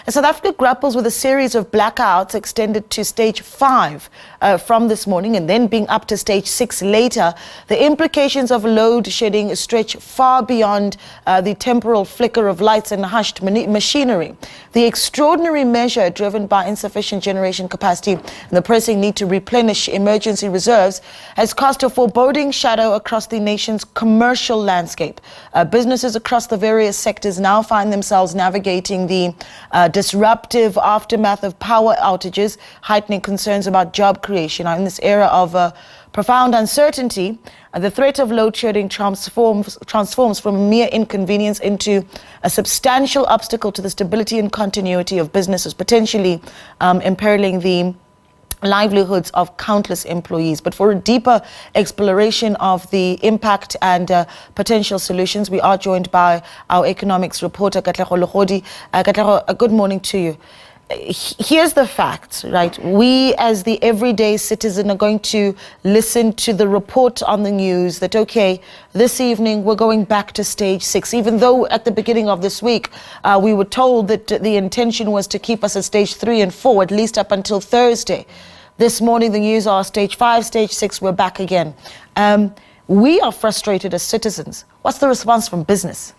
South Africa grapples with a series of blackouts extended to stage 5 from this morning and then being up to stage 6 later. The implications of load shedding stretch far beyond the temporal flicker of lights and hushed machinery. The extraordinary measure driven by insufficient generation capacity and the pressing need to replenish emergency reserves has cast a foreboding shadow across the nation's commercial landscape. Businesses across the various sectors now find themselves navigating the disruptive aftermath of power outages, heightening concerns about job creation. In this era of profound uncertainty, the threat of load shedding transforms from a mere inconvenience into a substantial obstacle to the stability and continuity of businesses, potentially imperiling the livelihoods of countless employees. But for a deeper exploration of the impact and potential solutions, we are joined by our economics reporter, Katlego Legodi. Katlego, good morning to you. Here's the facts, right? We as the everyday citizen are going to listen to the report on the news that, okay, this evening we're going back to stage 6, even though at the beginning of this week we were told that the intention was to keep us at stage 3 and 4, at least up until Thursday. This morning the news are stage 5, stage 6, we're back again. We are frustrated as citizens. What's the response from business?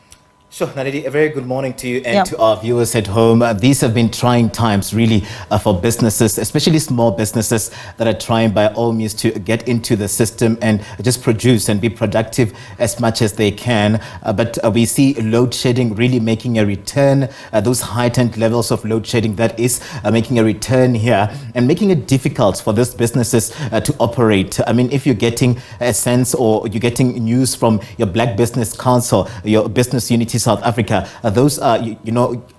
Sure, Naledi, a very good morning to you and to our viewers at home. These have been trying times really for businesses, especially small businesses that are trying by all means to get into the system and just produce and be productive as much as they can. But we see load shedding really making a return, those heightened levels of load shedding that is making a return here and making it difficult for these businesses to operate. I mean, if you're getting a sense or you're getting news from your Black Business Council, your business unity South Africa, those are,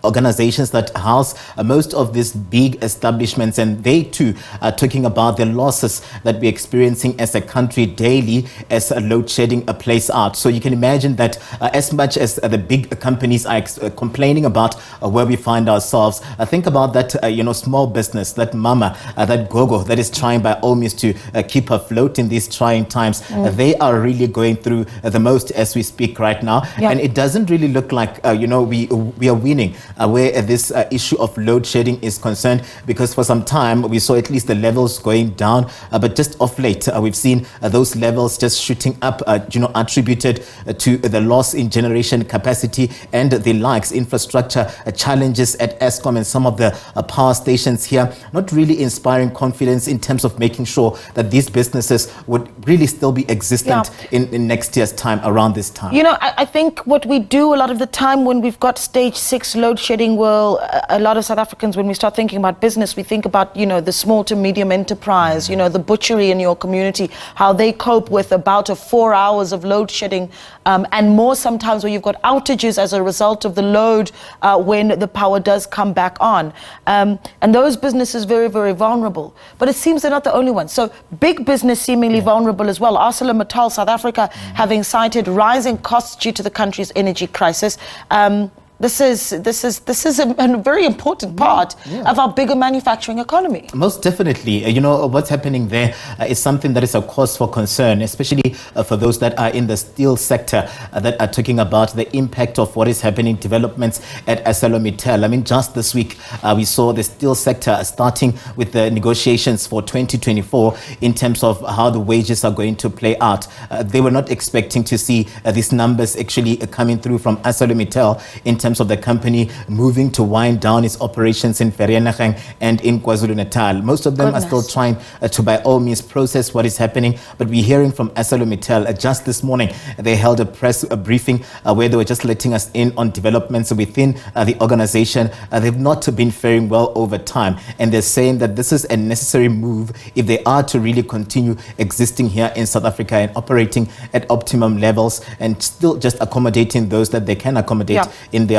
organizations that house most of these big establishments, and they too are talking about the losses that we're experiencing as a country daily as load shedding plays out. So you can imagine that as much as the big companies are complaining about where we find ourselves, think about that, small business, that mama, that gogo that is trying by all means to keep afloat in these trying times. They are really going through the most as we speak right now. And it doesn't really look like we are winning where this issue of load shedding is concerned, because for some time we saw at least the levels going down, but just of late we've seen those levels just shooting up, attributed to the loss in generation capacity and the likes, infrastructure challenges at Eskom and some of the power stations here, not really inspiring confidence in terms of making sure that these businesses would really still be existent in next year's time around this time. I think what we do a lot of the time when we've got stage 6 load shedding, a lot of South Africans, when we start thinking about business, we think about, the small to medium enterprise, the butchery in your community, how they cope with about 4 hours of load shedding and more sometimes where you've got outages as a result of the load when the power does come back on. And those businesses very, very vulnerable. But it seems they're not the only ones. So big business seemingly vulnerable as well. ArcelorMittal South Africa having cited rising costs due to the country's energy crisis. This is a very important part of our bigger manufacturing economy. Most definitely. What's happening there is something that is a cause for concern, especially for those that are in the steel sector that are talking about the impact of what is happening, developments at ArcelorMittal. I mean, just this week, we saw the steel sector starting with the negotiations for 2024 in terms of how the wages are going to play out. They were not expecting to see these numbers actually coming through from ArcelorMittal in terms of the company moving to wind down its operations in Vereeniging and in KwaZulu-Natal. Most of them are still trying to by all means process what is happening, but we're hearing from ArcelorMittal just this morning. They held a press briefing where they were just letting us in on developments within the organization. They've not been faring well over time, and they're saying that this is a necessary move if they are to really continue existing here in South Africa and operating at optimum levels and still just accommodating those that they can accommodate in their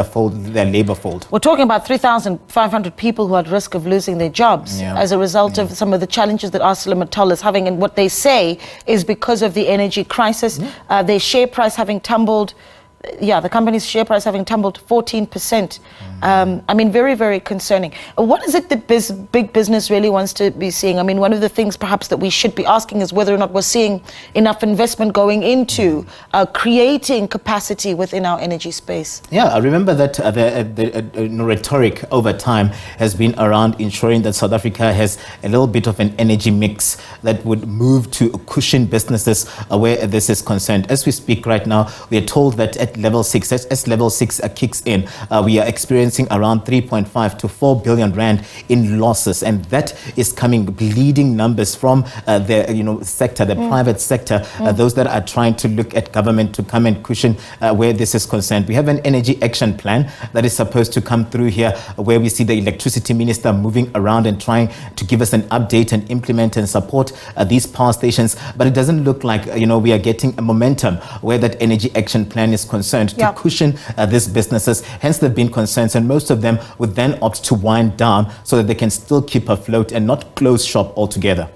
labor fold. We're talking about 3,500 people who are at risk of losing their jobs as a result of some of the challenges that ArcelorMittal is having, and what they say is because of the energy crisis, their share price having tumbled the company's share price having tumbled 14%. I mean, very, very concerning. What is it that big business really wants to be seeing? I mean, one of the things perhaps that we should be asking is whether or not we're seeing enough investment going into creating capacity within our energy space. Yeah, I remember that the rhetoric over time has been around ensuring that South Africa has a little bit of an energy mix that would move to cushion businesses where this is concerned. As we speak right now, we are told that at level 6, as level 6 kicks in, we are experiencing around 3.5 to 4 billion rand in losses, and that is coming bleeding numbers from the sector, the private sector, those that are trying to look at government to come and cushion where this is concerned. We have an energy action plan that is supposed to come through here, where we see the electricity minister moving around and trying to give us an update and implement and support these power stations, but it doesn't look like we are getting a momentum where that energy action plan is concerned to cushion these businesses. Hence there have been concerns, and most of them would then opt to wind down so that they can still keep afloat and not close shop altogether.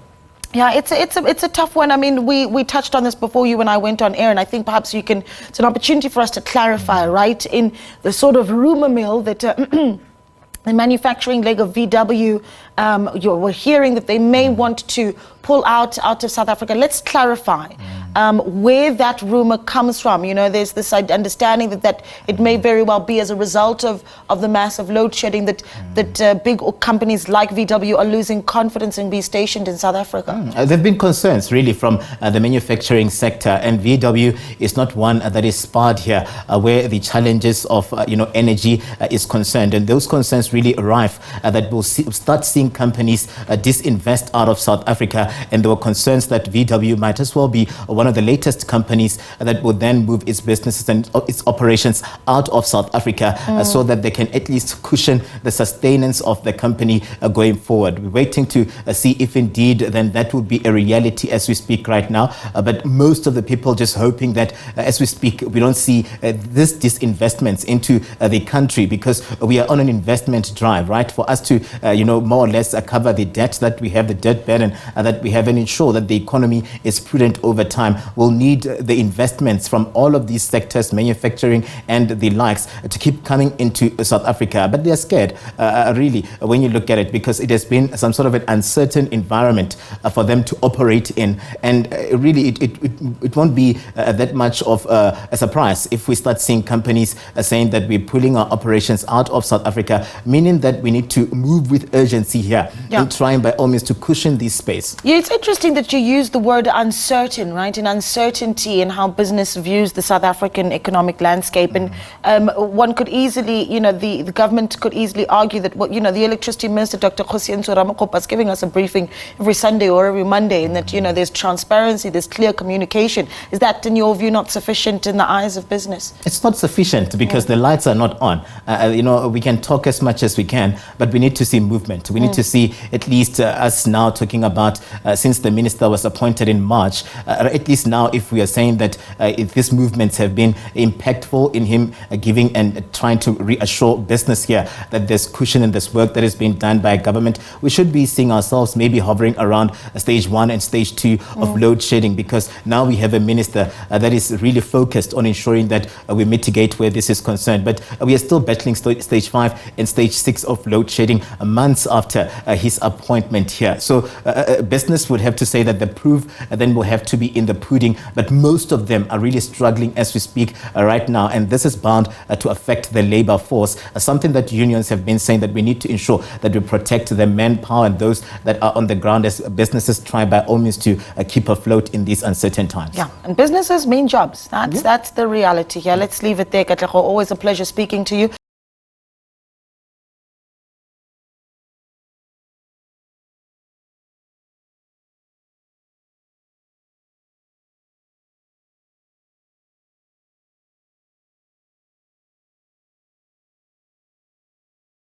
Yeah, it's a tough one. I mean, we touched on this before you and I went on air, and I think perhaps it's an opportunity for us to clarify, right, in the sort of rumor mill that the manufacturing leg of VW, we're hearing that they may want to pull out of South Africa. Let's clarify where that rumor comes from. There's this understanding that it may very well be as a result of the massive load shedding that big companies like VW are losing confidence in being stationed in South Africa. There have been concerns really from the manufacturing sector, and VW is not one that is sparred here where the challenges of energy is concerned, and those concerns really arrive that we'll start seeing companies disinvest out of South Africa. And there were concerns that VW might as well be one of the latest companies that would then move its businesses and its operations out of South Africa so that they can at least cushion the sustenance of the company going forward. We're waiting to see if indeed then that would be a reality as we speak right now. But most of the people just hoping that as we speak, we don't see this disinvestments into the country, because we are on an investment drive, right? For us to, more or less cover the debt that we have, the debt burden that we have, and ensure that the economy is prudent over time. We'll need the investments from all of these sectors, manufacturing and the likes, to keep coming into South Africa. But they're scared, really, when you look at it, because it has been some sort of an uncertain environment for them to operate in. And really, it won't be that much of a surprise if we start seeing companies saying that we're pulling our operations out of South Africa, meaning that we need to move with urgency here and trying by all means to cushion this space. Yeah, it's interesting that you use the word uncertain, right? And uncertainty in how business views the South African economic landscape. And one could easily, the government could easily argue that, the electricity minister, Dr. Khosientsho Ramokgopa, is giving us a briefing every Sunday or every Monday, and that, there's transparency, there's clear communication. Is that, in your view, not sufficient in the eyes of business? It's not sufficient because the lights are not on. We can talk as much as we can, but we need to see movement. We need to see at least us now talking about since the minister was appointed in March, at least now if we are saying that if these movements have been impactful in him giving and trying to reassure business here that there's cushion in this work that is being done by government, we should be seeing ourselves maybe hovering around stage 1 and stage 2 of load shedding, because now we have a minister that is really focused on ensuring that we mitigate where this is concerned. But we are still battling stage 5 and stage 6 of load shedding months after his appointment here. So business would have to say that the proof then will have to be in the pudding, but most of them are really struggling as we speak right now, and this is bound to affect the labor force, something that unions have been saying that we need to ensure that we protect the manpower and those that are on the ground as businesses try by all means to keep afloat in these uncertain times. Yeah, and businesses mean jobs. That's the reality here. Let's leave it there, Katlego. Always a pleasure speaking to you.